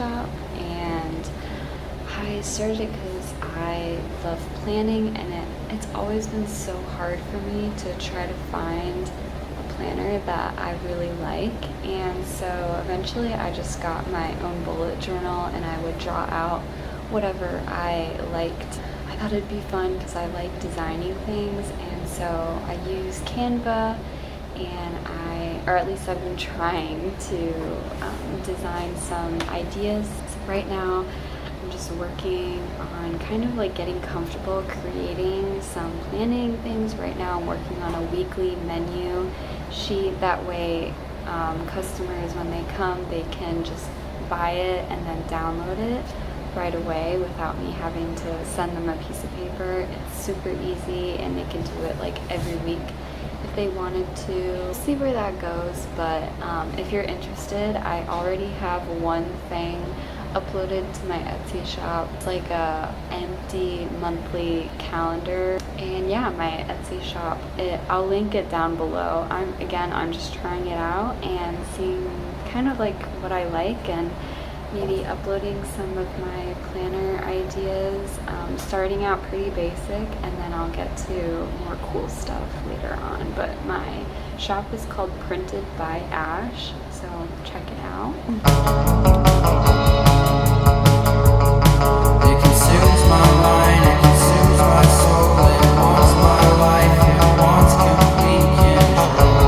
shop, and I started it because I love planning, and it's always been so hard for me to try to find a planner that I really like. And so eventually I just got my own bullet journal, and I would draw out whatever I liked. I thought it'd be fun because I like designing things, and so I use Canva, and or at least I've been trying to design some ideas. So right now I'm just working on kind of like getting comfortable creating some planning things. Right now I'm working on a weekly menu sheet. That way customers, when they come, they can just buy it and then download it right away without me having to send them a piece of paper. It's super easy, and they can do it like every week if they wanted to. We'll see where that goes, but if you're interested, I already have one thing uploaded to my Etsy shop. It's like a empty monthly calendar, and yeah, my Etsy shop, I'll link it down below. I'm just trying it out and seeing kind of like what I like, and maybe uploading some of my planner ideas, starting out pretty basic, and then I'll get to more cool stuff later on. But my shop is called Printed by Ash, so check it out. It consumes my mind, it consumes my soul, it wants my life, it wants complete control.